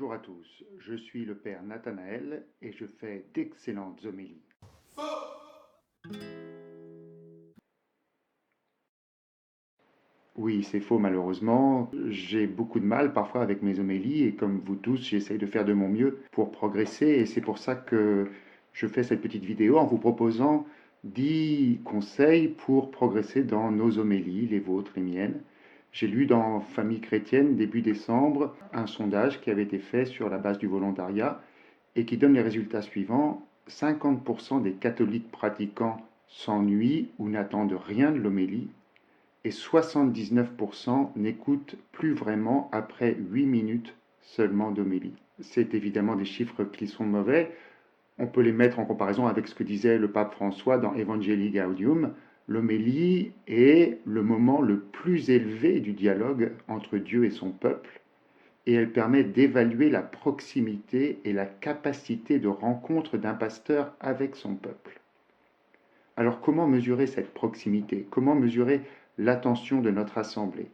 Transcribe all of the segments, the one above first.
Bonjour à tous, je suis le Père Nathanaël et je fais d'excellentes homélies. Oui, c'est faux malheureusement. J'ai beaucoup de mal parfois avec mes homélies et comme vous tous, j'essaye de faire de mon mieux pour progresser et c'est pour ça que je fais cette petite vidéo en vous proposant 10 conseils pour progresser dans nos homélies, les vôtres, les miennes. J'ai lu dans Famille chrétienne début décembre un sondage qui avait été fait sur la base du volontariat et qui donne les résultats suivants. 50% des catholiques pratiquants s'ennuient ou n'attendent rien de l'homélie et 79% n'écoutent plus vraiment après 8 minutes seulement d'homélie. C'est évidemment des chiffres qui sont mauvais. On peut les mettre en comparaison avec ce que disait le pape François dans Evangelii Gaudium. L'homélie est le moment le plus élevé du dialogue entre Dieu et son peuple et elle permet d'évaluer la proximité et la capacité de rencontre d'un pasteur avec son peuple. Alors comment mesurer cette proximité? Comment mesurer l'attention de notre assemblée?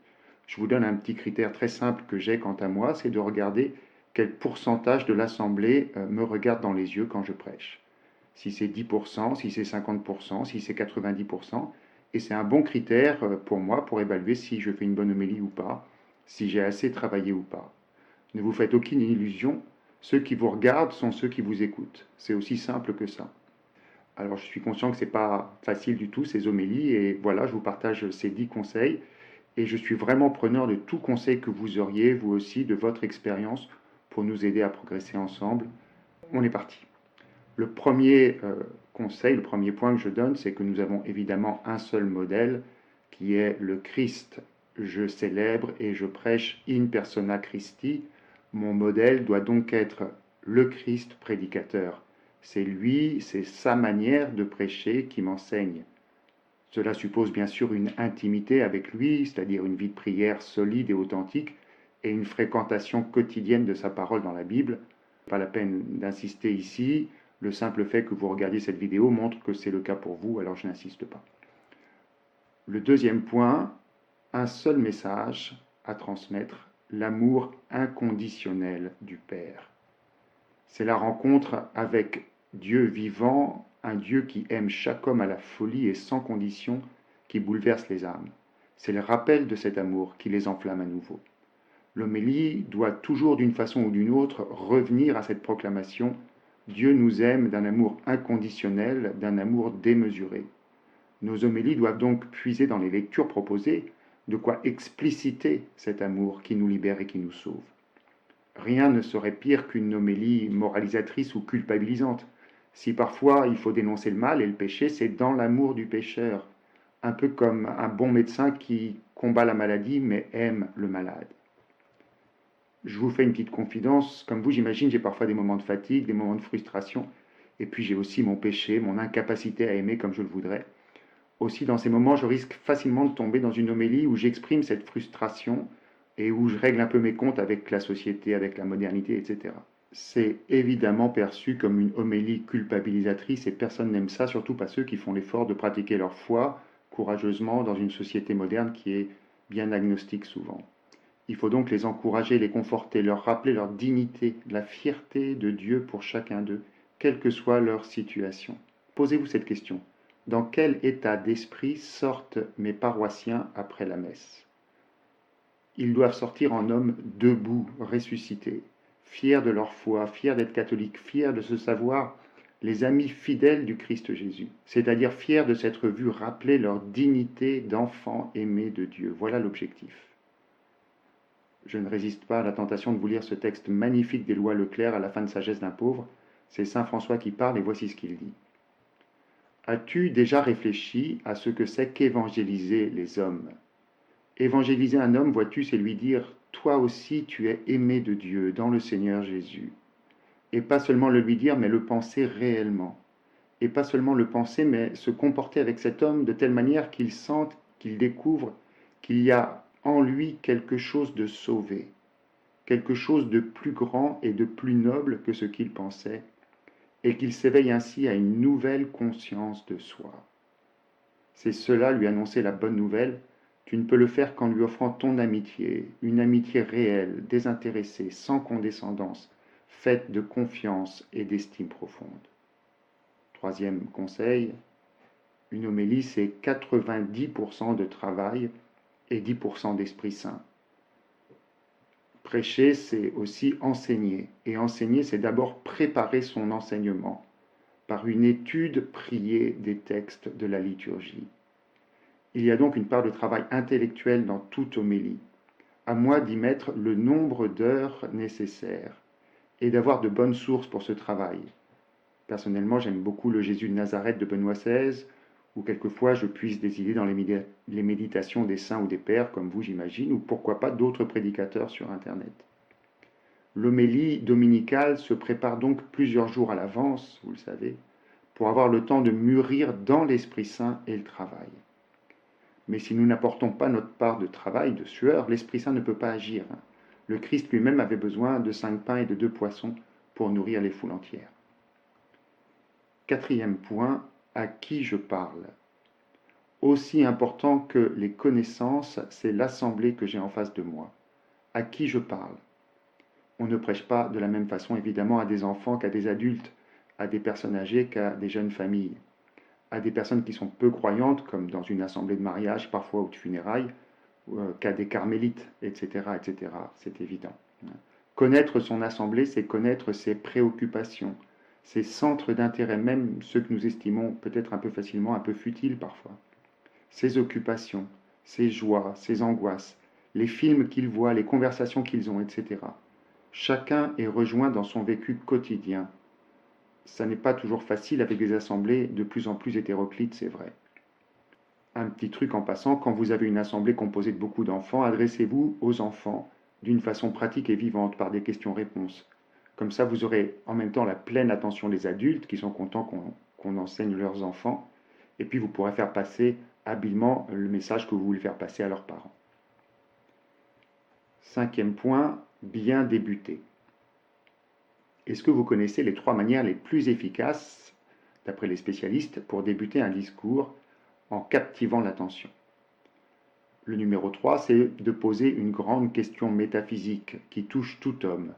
Je vous donne un petit critère très simple que j'ai quant à moi, c'est de regarder quel pourcentage de l'assemblée me regarde dans les yeux quand je prêche. Si c'est 10%, si c'est 50%, si c'est 90%, et c'est un bon critère pour moi pour évaluer si je fais une bonne homélie ou pas, si j'ai assez travaillé ou pas. Ne vous faites aucune illusion, ceux qui vous regardent sont ceux qui vous écoutent. C'est aussi simple que ça. Alors je suis conscient que ce n'est pas facile du tout ces homélies et voilà, je vous partage ces 10 conseils et je suis vraiment preneur de tout conseil que vous auriez, vous aussi, de votre expérience pour nous aider à progresser ensemble. On est parti. Le premier conseil, le premier point que je donne, c'est que nous avons évidemment un seul modèle qui est le Christ. Je célèbre et je prêche in persona Christi. Mon modèle doit donc être le Christ prédicateur. C'est lui, c'est sa manière de prêcher qui m'enseigne. Cela suppose bien sûr une intimité avec lui, c'est-à-dire une vie de prière solide et authentique, et une fréquentation quotidienne de sa parole dans la Bible. Pas la peine d'insister ici, le simple fait que vous regardiez cette vidéo montre que c'est le cas pour vous, alors je n'insiste pas. Le deuxième point, un seul message à transmettre, l'amour inconditionnel du Père. C'est la rencontre avec Dieu vivant, un Dieu qui aime chaque homme à la folie et sans condition, qui bouleverse les âmes. C'est le rappel de cet amour qui les enflamme à nouveau. L'homélie doit toujours d'une façon ou d'une autre revenir à cette proclamation. Dieu nous aime d'un amour inconditionnel, d'un amour démesuré. Nos homélies doivent donc puiser dans les lectures proposées de quoi expliciter cet amour qui nous libère et qui nous sauve. Rien ne serait pire qu'une homélie moralisatrice ou culpabilisante. Si parfois il faut dénoncer le mal et le péché, c'est dans l'amour du pécheur, un peu comme un bon médecin qui combat la maladie mais aime le malade. Je vous fais une petite confidence, comme vous j'imagine j'ai parfois des moments de fatigue, des moments de frustration, et puis j'ai aussi mon péché, mon incapacité à aimer comme je le voudrais. Aussi dans ces moments je risque facilement de tomber dans une homélie où j'exprime cette frustration et où je règle un peu mes comptes avec la société, avec la modernité, etc. C'est évidemment perçu comme une homélie culpabilisatrice et personne n'aime ça, surtout pas ceux qui font l'effort de pratiquer leur foi courageusement dans une société moderne qui est bien agnostique souvent. Il faut donc les encourager, les conforter, leur rappeler leur dignité, la fierté de Dieu pour chacun d'eux, quelle que soit leur situation. Posez-vous cette question. Dans quel état d'esprit sortent mes paroissiens après la messe? Ils doivent sortir en hommes debout, ressuscités, fiers de leur foi, fiers d'être catholiques, fiers de se savoir les amis fidèles du Christ Jésus, c'est-à-dire fiers de s'être vus rappeler leur dignité d'enfants aimés de Dieu. Voilà l'objectif. Je ne résiste pas à la tentation de vous lire ce texte magnifique d'Éloi Leclerc à la fin de Sagesse d'un pauvre. C'est saint François qui parle et voici ce qu'il dit. As-tu déjà réfléchi à ce que c'est qu'évangéliser les hommes? Évangéliser un homme, vois-tu, c'est lui dire « Toi aussi tu es aimé de Dieu dans le Seigneur Jésus ». Et pas seulement le lui dire, mais le penser réellement. Et pas seulement le penser, mais se comporter avec cet homme de telle manière qu'il sente, qu'il découvre qu'il y a en lui quelque chose de sauvé, quelque chose de plus grand et de plus noble que ce qu'il pensait, et qu'il s'éveille ainsi à une nouvelle conscience de soi. C'est cela lui annoncer la bonne nouvelle. Tu ne peux le faire qu'en lui offrant ton amitié, une amitié réelle, désintéressée, sans condescendance, faite de confiance et d'estime profonde. Troisième conseil, une homélie, c'est 90% de travail et 10% d'Esprit Saint. Prêcher, c'est aussi enseigner. Et enseigner, c'est d'abord préparer son enseignement par une étude priée des textes de la liturgie. Il y a donc une part de travail intellectuel dans toute homélie. À moi d'y mettre le nombre d'heures nécessaires et d'avoir de bonnes sources pour ce travail. Personnellement, j'aime beaucoup le Jésus de Nazareth de Benoît XVI, où quelquefois je puise des idées dans les méditations des saints ou des pères, comme vous j'imagine, ou pourquoi pas d'autres prédicateurs sur Internet. L'homélie dominicale se prépare donc plusieurs jours à l'avance, vous le savez, pour avoir le temps de mûrir dans l'Esprit Saint et le travail. Mais si nous n'apportons pas notre part de travail, de sueur, l'Esprit Saint ne peut pas agir. Le Christ lui-même avait besoin de 5 pains et de 2 poissons pour nourrir les foules entières. Quatrième point, à qui je parle. Aussi important que les connaissances, c'est l'assemblée que j'ai en face de moi. À qui je parle. On ne prêche pas de la même façon, évidemment, à des enfants qu'à des adultes, à des personnes âgées qu'à des jeunes familles, à des personnes qui sont peu croyantes, comme dans une assemblée de mariage, parfois ou de funérailles, qu'à des carmélites, etc., etc. C'est évident. Connaître son assemblée, c'est connaître ses préoccupations, ses centres d'intérêt, même ceux que nous estimons peut-être un peu facilement, un peu futiles parfois. Ses occupations, ses joies, ses angoisses, les films qu'ils voient, les conversations qu'ils ont, etc. Chacun est rejoint dans son vécu quotidien. Ça n'est pas toujours facile avec des assemblées de plus en plus hétéroclites, c'est vrai. Un petit truc en passant, quand vous avez une assemblée composée de beaucoup d'enfants, adressez-vous aux enfants d'une façon pratique et vivante par des questions-réponses. Comme ça, vous aurez en même temps la pleine attention des adultes qui sont contents qu'on enseigne leurs enfants, et puis vous pourrez faire passer habilement le message que vous voulez faire passer à leurs parents. Cinquième point, bien débuter. Est-ce que vous connaissez les 3 manières les plus efficaces, d'après les spécialistes, pour débuter un discours en captivant l'attention? Le numéro 3, c'est de poser une grande question métaphysique qui touche tout homme.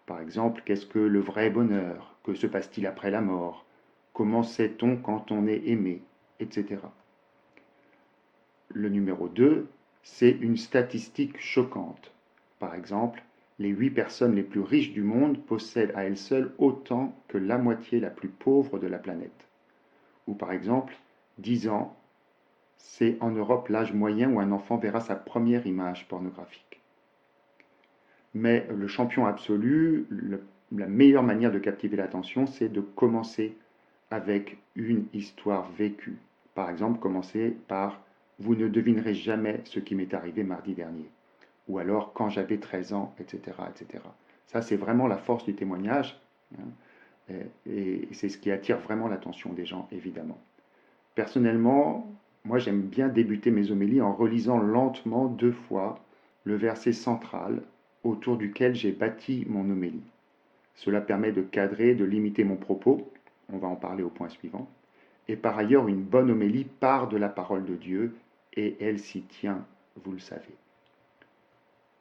Par exemple, qu'est-ce que le vrai bonheur? Que se passe-t-il après la mort? Comment sait-on quand on est aimé? Etc. Le numéro 2, c'est une statistique choquante. Par exemple, les 8 personnes les plus riches du monde possèdent à elles seules autant que la moitié la plus pauvre de la planète. Ou par exemple, 10 ans, c'est en Europe l'âge moyen où un enfant verra sa première image pornographique. Mais le champion absolu, la meilleure manière de captiver l'attention, c'est de commencer avec une histoire vécue. Par exemple, commencer par « Vous ne devinerez jamais ce qui m'est arrivé mardi dernier » ou alors « Quand j'avais 13 ans », etc. etc. Ça, c'est vraiment la force du témoignage, hein, et c'est ce qui attire vraiment l'attention des gens, évidemment. Personnellement, moi j'aime bien débuter mes homélies en relisant lentement 2 fois le verset central autour duquel j'ai bâti mon homélie. Cela permet de cadrer, de limiter mon propos, on va en parler au point suivant, et par ailleurs une bonne homélie part de la parole de Dieu et elle s'y tient, vous le savez.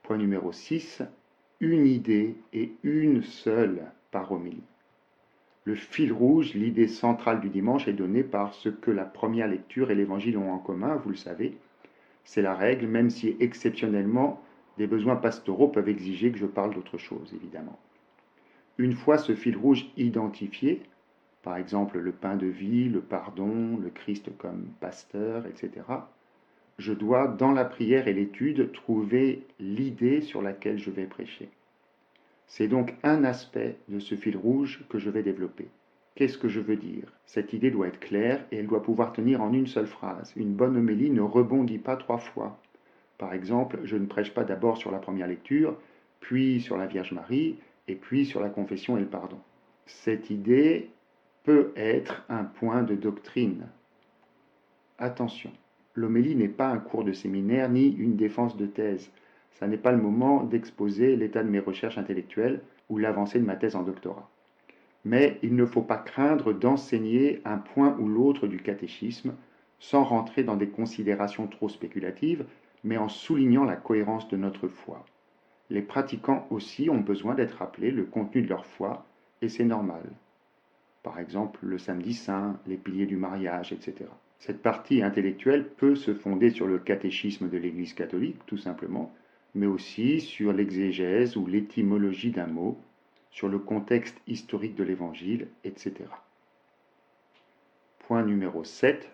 Point numéro 6, une idée et une seule par homélie. Le fil rouge, l'idée centrale du dimanche est donnée par ce que la première lecture et l'évangile ont en commun, vous le savez. C'est la règle, même si exceptionnellement, des besoins pastoraux peuvent exiger que je parle d'autre chose, évidemment. Une fois ce fil rouge identifié, par exemple le pain de vie, le pardon, le Christ comme pasteur, etc., je dois, dans la prière et l'étude, trouver l'idée sur laquelle je vais prêcher. C'est donc un aspect de ce fil rouge que je vais développer. Qu'est-ce que je veux dire? Cette idée doit être claire et elle doit pouvoir tenir en une seule phrase. Une bonne homélie ne rebondit pas 3 fois. Par exemple, je ne prêche pas d'abord sur la première lecture, puis sur la Vierge Marie, et puis sur la confession et le pardon. Cette idée peut être un point de doctrine. Attention, l'homélie n'est pas un cours de séminaire ni une défense de thèse. Ça n'est pas le moment d'exposer l'état de mes recherches intellectuelles ou l'avancée de ma thèse en doctorat. Mais il ne faut pas craindre d'enseigner un point ou l'autre du catéchisme sans rentrer dans des considérations trop spéculatives, mais en soulignant la cohérence de notre foi. Les pratiquants aussi ont besoin d'être rappelés le contenu de leur foi, et c'est normal. Par exemple, le samedi saint, les piliers du mariage, etc. Cette partie intellectuelle peut se fonder sur le catéchisme de l'Église catholique, tout simplement, mais aussi sur l'exégèse ou l'étymologie d'un mot, sur le contexte historique de l'Évangile, etc. Point numéro 7.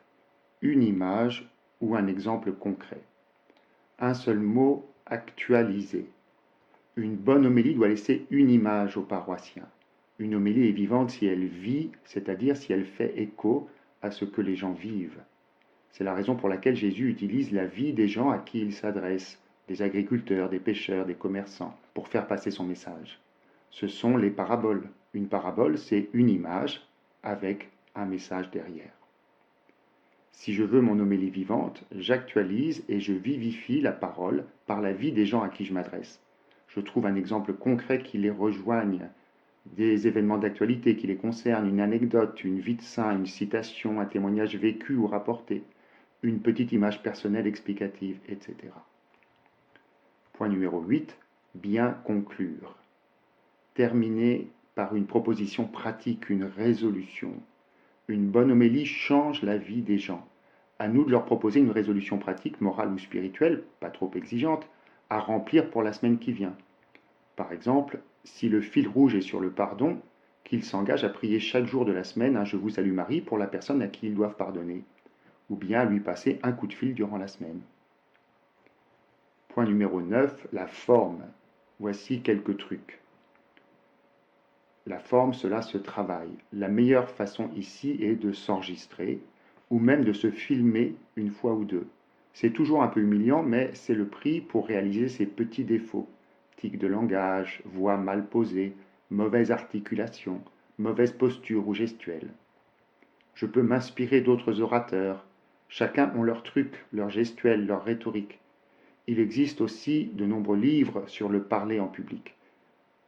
Une image ou un exemple concret. Un seul mot, actualisé. Une bonne homélie doit laisser une image aux paroissiens. Une homélie est vivante si elle vit, c'est-à-dire si elle fait écho à ce que les gens vivent. C'est la raison pour laquelle Jésus utilise la vie des gens à qui il s'adresse, des agriculteurs, des pêcheurs, des commerçants, pour faire passer son message. Ce sont les paraboles. Une parabole, c'est une image avec un message derrière. Si je veux mon homélie vivante, j'actualise et je vivifie la parole par la vie des gens à qui je m'adresse. Je trouve un exemple concret qui les rejoigne, des événements d'actualité qui les concernent, une anecdote, une vie de saint, une citation, un témoignage vécu ou rapporté, une petite image personnelle explicative, etc. Point numéro 8. Bien conclure. Terminer par une proposition pratique, une résolution. Une bonne homélie change la vie des gens. À nous de leur proposer une résolution pratique, morale ou spirituelle, pas trop exigeante, à remplir pour la semaine qui vient. Par exemple, si le fil rouge est sur le pardon, qu'ils s'engagent à prier chaque jour de la semaine un Je vous salue Marie pour la personne à qui ils doivent pardonner, ou bien à lui passer un coup de fil durant la semaine. Point numéro 9, la forme. Voici quelques trucs. La forme, cela se travaille. La meilleure façon ici est de s'enregistrer, ou même de se filmer une fois ou deux. C'est toujours un peu humiliant, mais c'est le prix pour réaliser ces petits défauts. Tic de langage, voix mal posée, mauvaise articulation, mauvaise posture ou gestuelle. Je peux m'inspirer d'autres orateurs. Chacun ont leur truc, leur gestuelle, leur rhétorique. Il existe aussi de nombreux livres sur le parler en public.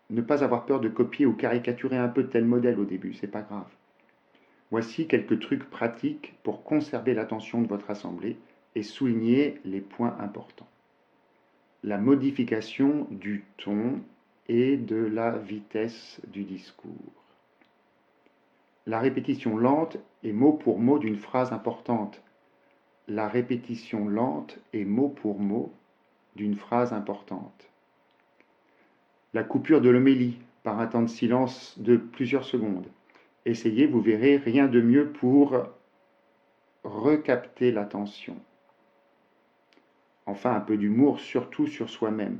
Ne pas avoir peur de copier ou caricaturer un peu tel modèle au début, c'est pas grave. Voici quelques trucs pratiques pour conserver l'attention de votre assemblée et souligner les points importants. La modification du ton et de la vitesse du discours. La répétition lente et mot pour mot d'une phrase importante. La répétition lente et mot pour mot d'une phrase importante. La coupure de l'homélie par un temps de silence de plusieurs secondes. Essayez, vous verrez, rien de mieux pour recapter l'attention. Enfin, un peu d'humour, surtout sur soi-même.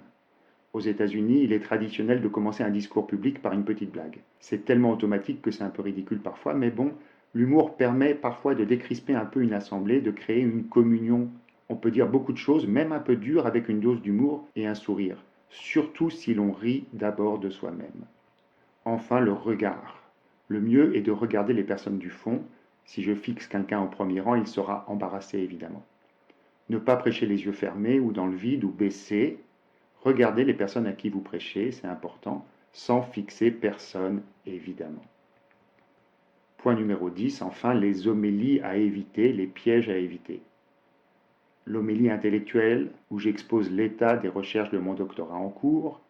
Aux États-Unis, il est traditionnel de commencer un discours public par une petite blague. C'est tellement automatique que c'est un peu ridicule parfois, mais bon, l'humour permet parfois de décrisper un peu une assemblée, de créer une communion. On peut dire beaucoup de choses, même un peu dures, avec une dose d'humour et un sourire, surtout si l'on rit d'abord de soi-même. Enfin, le regard. Le mieux est de regarder les personnes du fond. Si je fixe quelqu'un au premier rang, il sera embarrassé évidemment. Ne pas prêcher les yeux fermés ou dans le vide ou baisser. Regardez les personnes à qui vous prêchez, c'est important, sans fixer personne évidemment. Point numéro 10, enfin, les homélies à éviter, les pièges à éviter. L'homélie intellectuelle, où j'expose l'état des recherches de mon doctorat en cours.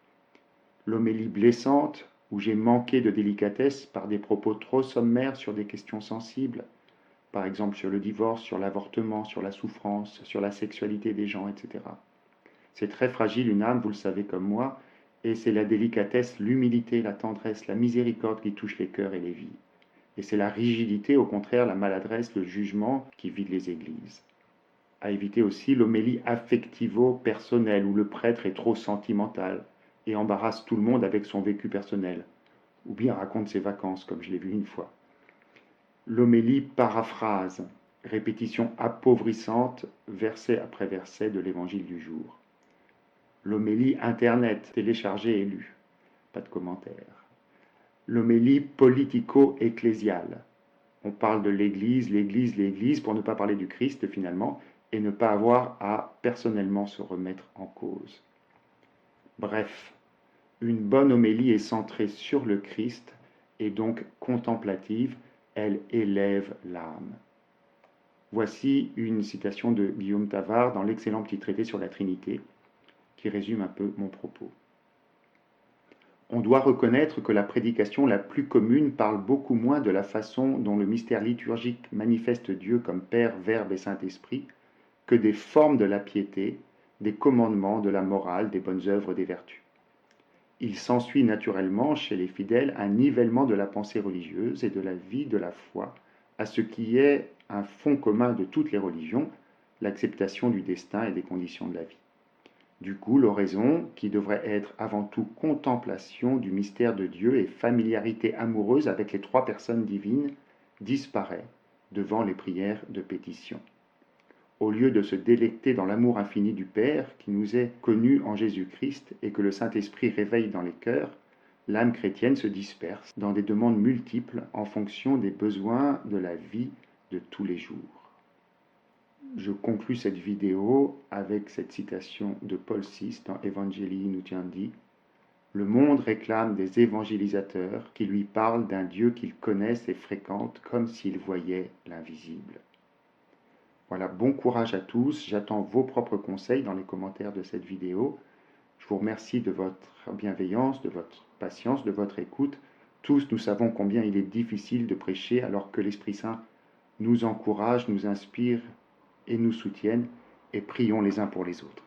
L'homélie blessante, où j'ai manqué de délicatesse par des propos trop sommaires sur des questions sensibles, par exemple sur le divorce, sur l'avortement, sur la souffrance, sur la sexualité des gens, etc. C'est très fragile une âme, vous le savez comme moi, et c'est la délicatesse, l'humilité, la tendresse, la miséricorde qui touchent les cœurs et les vies. Et c'est la rigidité, au contraire, la maladresse, le jugement qui vide les églises. À éviter aussi l'homélie affectivo-personnelle, où le prêtre est trop sentimental et embarrasse tout le monde avec son vécu personnel, ou bien raconte ses vacances, comme je l'ai vu une fois. L'homélie paraphrase, répétition appauvrissante, verset après verset de l'évangile du jour. L'homélie internet, téléchargée et lue, pas de commentaires. L'homélie politico-ecclésiale. On parle de l'Église, l'Église, l'Église, pour ne pas parler du Christ finalement, et ne pas avoir à personnellement se remettre en cause. Bref, une bonne homélie est centrée sur le Christ et donc contemplative, elle élève l'âme. Voici une citation de Guillaume Tavar dans l'excellent petit traité sur la Trinité, qui résume un peu mon propos. On doit reconnaître que la prédication la plus commune parle beaucoup moins de la façon dont le mystère liturgique manifeste Dieu comme Père, Verbe et Saint-Esprit que des formes de la piété, des commandements, de la morale, des bonnes œuvres, des vertus. Il s'ensuit naturellement chez les fidèles un nivellement de la pensée religieuse et de la vie de la foi à ce qui est un fond commun de toutes les religions, l'acceptation du destin et des conditions de la vie. Du coup, l'oraison, qui devrait être avant tout contemplation du mystère de Dieu et familiarité amoureuse avec les trois personnes divines, disparaît devant les prières de pétition. Au lieu de se délecter dans l'amour infini du Père qui nous est connu en Jésus-Christ et que le Saint-Esprit réveille dans les cœurs, l'âme chrétienne se disperse dans des demandes multiples en fonction des besoins de la vie de tous les jours. Je conclus cette vidéo avec cette citation de Paul VI dans Evangelii Nuntiandi. Le monde réclame des évangélisateurs qui lui parlent d'un Dieu qu'ils connaissent et fréquentent comme s'ils voyaient l'invisible. Voilà, bon courage à tous. J'attends vos propres conseils dans les commentaires de cette vidéo. Je vous remercie de votre bienveillance, de votre patience, de votre écoute. Tous, nous savons combien il est difficile de prêcher alors que l'Esprit Saint nous encourage, nous inspire et nous soutienne. Et prions les uns pour les autres.